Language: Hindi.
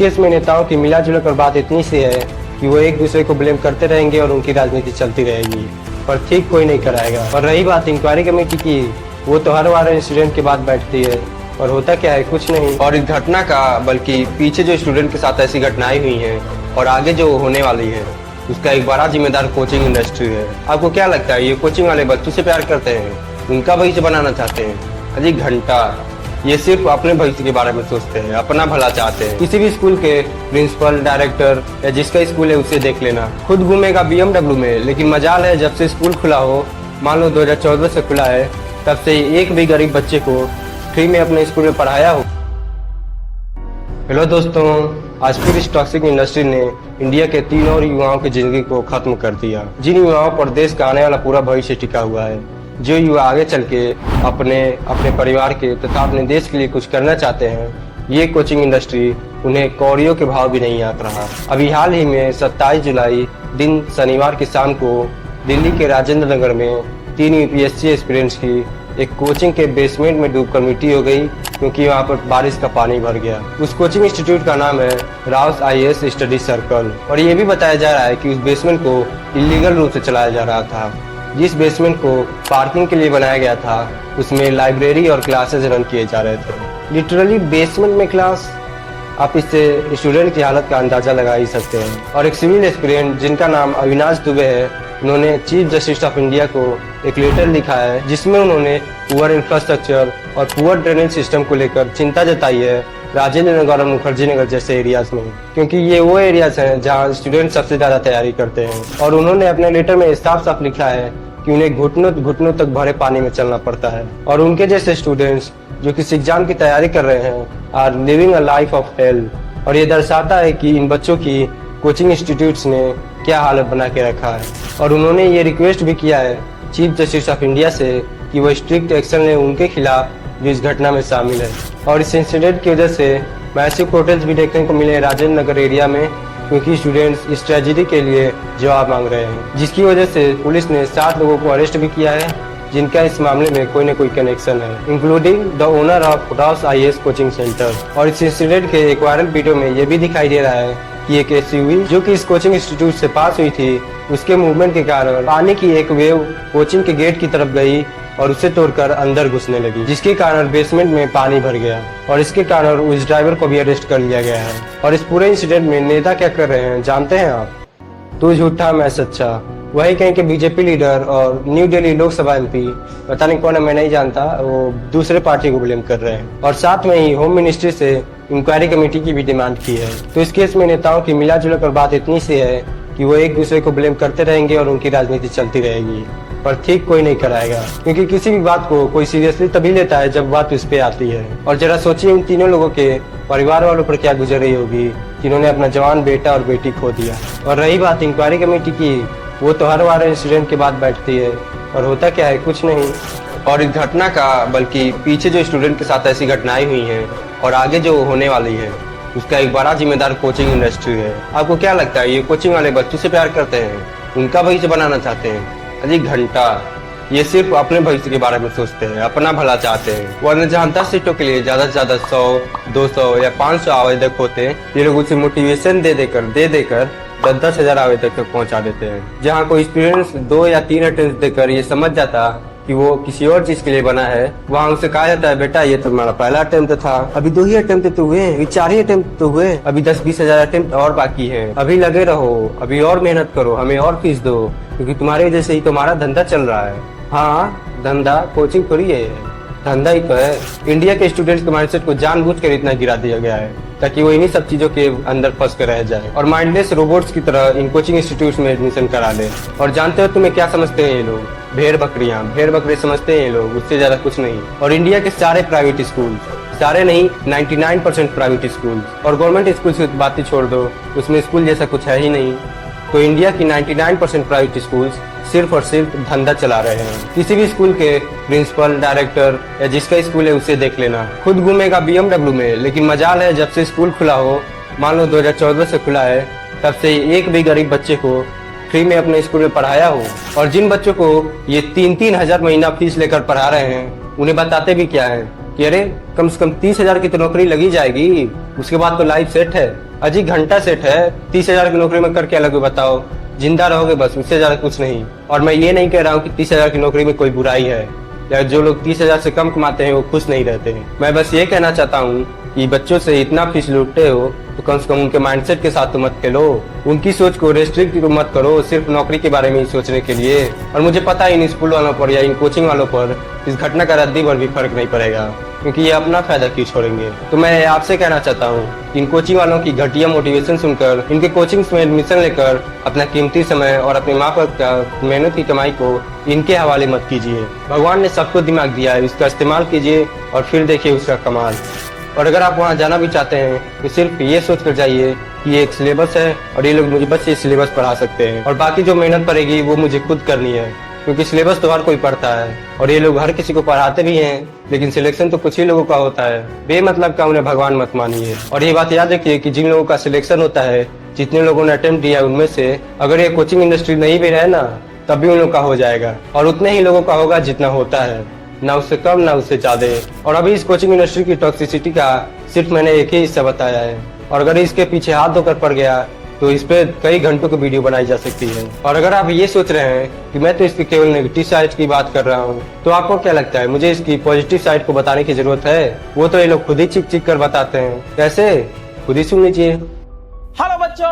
केस में नेताओं की मिला जुला कर बात इतनी सी है कि वो एक दूसरे को ब्लेम करते रहेंगे और उनकी राजनीति चलती रहेगी, पर ठीक कोई नहीं कराएगा। और रही बात इंक्वायरी कमेटी की, वो तो हर बार इंसिडेंट के बाद बैठती है और होता क्या है, कुछ नहीं। और इस घटना का बल्कि पीछे जो स्टूडेंट के साथ ऐसी घटनाएं हुई हैं और आगे जो होने वाली है उसका एक बड़ा जिम्मेदार कोचिंग इंडस्ट्री है। आपको क्या लगता है, ये कोचिंग वाले बच्चों से प्यार करते हैं, उनका भविष्य बनाना चाहते हैं? अजी घंटा, ये सिर्फ अपने भविष्य के बारे में सोचते हैं, अपना भला चाहते हैं। किसी भी स्कूल के प्रिंसिपल, डायरेक्टर या जिसका स्कूल है उसे देख लेना, खुद घूमेगा BMW में, लेकिन मजाल है जब से स्कूल खुला हो, मान लो 2014 से खुला है, तब से एक भी गरीब बच्चे को फ्री में अपने स्कूल में पढ़ाया हो। हेलो दोस्तों, आज फिर इस टॉक्सिक इंडस्ट्री ने इंडिया के 3 और युवाओं की जिंदगी को खत्म कर दिया। जिन युवाओं पर देश का आने वाला पूरा भविष्य टिका हुआ है, जो युवा आगे चल के अपने परिवार के तथा अपने देश के लिए कुछ करना चाहते हैं, ये कोचिंग इंडस्ट्री उन्हें कौड़ियों के भाव भी नहीं आंक रहा। अभी हाल ही में 27 जुलाई दिन शनिवार की शाम को दिल्ली के राजेंद्र नगर में 3 UPSC एस्पिरेंट्स की एक कोचिंग के बेसमेंट में डूबकर मिट्टी हो गई, क्योंकि वहां पर बारिश का पानी भर गया। उस कोचिंग इंस्टीट्यूट का नाम है राउस IAS स्टडी सर्कल, और ये भी बताया जा रहा है कि उस बेसमेंट को इलीगल रूप से चलाया जा रहा था। जिस बेसमेंट को पार्किंग के लिए बनाया गया था, उसमें लाइब्रेरी और क्लासेस रन किए जा रहे थे। लिटरली बेसमेंट में क्लास, आप इससे स्टूडेंट की हालत का अंदाजा लगा ही सकते हैं। और एक सिविल एस्पिरेंट जिनका नाम अविनाश दुबे है, उन्होंने चीफ जस्टिस ऑफ इंडिया को एक लेटर लिखा है, जिसमें उन्होंने पुअर इंफ्रास्ट्रक्चर और पुअर ड्रेनेज सिस्टम को लेकर चिंता जताई है राजेंद्र नगर और मुखर्जी नगर जैसे एरियाज में, क्योंकि ये वो एरियाज हैं जहां स्टूडेंट सबसे ज्यादा तैयारी करते हैं। और उन्होंने अपने लेटर में साफ साफ लिखा है कि उन्हें घुटनों तक भरे पानी में चलना पड़ता है, और उनके जैसे स्टूडेंट्स जो किसी एग्जाम की तैयारी कर रहे हैं are living a life of hell. और ये दर्शाता है कि इन बच्चों की कोचिंग इंस्टीट्यूट्स ने क्या हालत बना के रखा है। और उन्होंने ये रिक्वेस्ट भी किया है चीफ जस्टिस ऑफ इंडिया से कि वो स्ट्रिक्ट एक्शन ले उनके खिलाफ जो इस घटना में शामिल है। और इस इंसिडेंट की वजह से मैसिव प्रोटेस्ट भी देखने को मिले राजेंद्र नगर एरिया में, क्योंकि स्टूडेंट्स इस ट्रेजेडी के लिए जवाब मांग रहे हैं, जिसकी वजह से पुलिस ने 7 लोगों को अरेस्ट भी किया है, जिनका इस मामले में कोई न कोई कनेक्शन है, including the owner of Rouse IAS coaching centre. और इस इंसिडेंट के एक वायरल वीडियो में ये भी दिखाई दे रहा है कि एक SUV जो कि इस कोचिंग इंस्टीट्यूट से पास हुई थी, उसके मूवमेंट के कारण पानी की एक वेव कोचिंग के गेट की तरफ गई और उसे तोड़कर अंदर घुसने लगी, जिसके कारण बेसमेंट में पानी भर गया। और इसके कारण उस ड्राइवर को भी अरेस्ट कर लिया गया है। और इस पूरे इंसिडेंट में नेता क्या कर रहे हैं जानते हैं आप? तू झूठा मैं सच्चा, वही कहीं के BJP लीडर और न्यू दिल्ली लोकसभा MP, पता नहीं कौन है मैं नहीं जानता, वो दूसरे पार्टी को ब्लेम कर रहे हैं। और साथ में ही होम मिनिस्ट्री से इंक्वायरी कमेटी की भी डिमांड की है। तो इस केस में नेताओं की मिला जुला कर बात इतनी सी है कि वो एक दूसरे को ब्लेम करते रहेंगे और उनकी राजनीति चलती रहेगी, पर ठीक कोई नहीं कराएगा। क्योंकि किसी भी बात को कोई सीरियसली तभी लेता है जब बात उस पे आती है। और जरा सोचिए इन तीनों लोगों के परिवार वालों पर क्या गुजर रही होगी, जिन्होंने अपना जवान बेटा और बेटी खो दिया। और रही बात इंक्वायरी कमेटी की, वो तो हर बार इंसिडेंट के बाद बैठती है और होता क्या है, कुछ नहीं। और इस घटना का बल्कि पीछे जो स्टूडेंट के साथ ऐसी घटनाएं हुई हैं और आगे जो होने वाली है उसका एक बड़ा जिम्मेदार कोचिंग इंडस्ट्री है। आपको क्या लगता है, ये कोचिंग वाले बच्चों से प्यार करते हैं, उनका भविष्य बनाना चाहते हैं? अजी घंटा, ये सिर्फ अपने भविष्य के बारे में सोचते हैं, अपना भला चाहते हैं। वरना जहाँ 10 सीटों के लिए ज्यादा से ज्यादा 100, 200 या 500 आवेदक होते हैं, ये लोग उसे मोटिवेशन दे देकर 10-10 हजार आवेदक तक पहुँचा देते हैं। जहाँ कोई स्टूडेंट्स 2 या 3 अटेम्प्ट देकर ये समझ जाता कि वो किसी और चीज के लिए बना है, वहाँ उसे कहा जाता है बेटा ये तो तुम्हारा पहला अटेम्प्ट था, अभी 2 ही अटेम्प्ट तो हुए, अभी 4 ही अटेम्प्ट तो हुए, अभी 10-20 हजार अटेम्प्ट और बाकी है, अभी लगे रहो, अभी और मेहनत करो, हमें और फीस दो, क्योंकि तुम्हारी वजह से ही तुम्हारा धंधा चल रहा है। हाँ, धंधा कोचिंग थोड़ी है, धंधा ही तो है। इंडिया के स्टूडेंट्स के माइंडसेट को जानबूझकर इतना गिरा दिया गया है ताकि वो इन्हीं सब चीजों के अंदर फंस कर रह जाए और माइंडलेस रोबोट्स की तरह इन कोचिंग इंस्टीट्यूट्स में एडमिशन करा ले। और जानते हो तुम्हें क्या समझते हैं ये लोग? भेड़ बकरे समझते हैं ये लोग, उससे ज्यादा कुछ नहीं। और इंडिया के सारे प्राइवेट स्कूल, सारे नहीं 99% प्राइवेट स्कूल और गवर्नमेंट स्कूल की बात ही छोड़ दो, उसमें स्कूल जैसा कुछ है ही नहीं। तो इंडिया की 99% प्राइवेट स्कूल्स सिर्फ और सिर्फ धंधा चला रहे हैं। किसी भी स्कूल के प्रिंसिपल, डायरेक्टर या जिसका स्कूल है उसे देख लेना, खुद घूमेगा BMW में, लेकिन मजाल है जब से स्कूल खुला हो, मान लो 2014 से खुला है, तब से एक भी गरीब बच्चे को फ्री में अपने स्कूल में पढ़ाया हो। और जिन बच्चों को ये 3-3 हजार महीना फीस लेकर पढ़ा रहे हैं, उन्हें बताते भी क्या है कि अरे कम से कम 30 हजार की तो नौकरी लगी जाएगी, उसके बाद तो लाइफ सेट है। अजी घंटा सेट है, 30,000 की नौकरी में करके अलग बताओ, जिंदा रहोगे बस, उससे ज्यादा कुछ नहीं। और मैं ये नहीं कह रहा हूँ कि 30,000 की नौकरी में कोई बुराई है या जो लोग 30,000 से कम कमाते हैं वो खुश नहीं रहते हैं। मैं बस ये कहना चाहता हूँ कि बच्चों से इतना फीस लूटते हो तो कम से कम उनके माइंडसेट के साथ तो मत खेलो, उनकी सोच को रेस्ट्रिक्ट मत करो सिर्फ नौकरी के बारे में ही सोचने के लिए। और मुझे पता है इन स्कूल वालों पर या इन कोचिंग वालों पर इस घटना का रद्दी भर भी फर्क नहीं पड़ेगा, क्योंकि ये अपना फायदा क्यों छोड़ेंगे। तो मैं आपसे कहना चाहता हूँ इन कोचिंग वालों की घटिया मोटिवेशन सुनकर इनके कोचिंग्स में एडमिशन लेकर अपना कीमती समय और अपने माँ बाप का मेहनत की कमाई को इनके हवाले मत कीजिए। भगवान ने सबको दिमाग दिया है, इसका इस्तेमाल कीजिए और फिर देखिए उसका कमाल। और अगर आप वहाँ जाना भी चाहते हैं तो सिर्फ ये सोच कर जाइए कि ये एक सिलेबस है और ये लोग मुझे बस ये सिलेबस पढ़ा सकते हैं, और बाकी जो मेहनत पड़ेगी वो मुझे खुद करनी है, क्योंकि सिलेबस तो हर कोई पढ़ता है और ये लोग हर किसी को पढ़ाते भी हैं, लेकिन सिलेक्शन तो कुछ ही लोगों का होता है। बेमतलब का उन्हें भगवान मत मानिए। और ये बात याद रखिए कि जिन लोगों का सिलेक्शन होता है, जितने लोगों ने अटेम्प्ट दिया उनमें से अगर ये कोचिंग इंडस्ट्री नहीं भी रहे ना तब भी उन लोगों का हो जाएगा, और उतने ही लोगों का होगा जितना होता है, ना उससे कम ना उससे ज्यादा। और अभी इस कोचिंग इंडस्ट्री की टॉक्सिसिटी का सिर्फ मैंने एक ही हिस्सा बताया है, और अगर इसके पीछे हाथ धोकर पड़ गया तो इस पे कई घंटों की वीडियो बनाई जा सकती है। और अगर आप ये सोच रहे हैं कि मैं तो इसकी केवल नेगेटिव साइड की बात कर रहा हूँ, तो आपको क्या लगता है मुझे इसकी पॉजिटिव साइड को बताने की जरूरत है? वो तो ये लोग खुद ही चिक चिक कर बताते हैं। कैसे? खुद ही सुन लीजिए। हेलो बच्चों,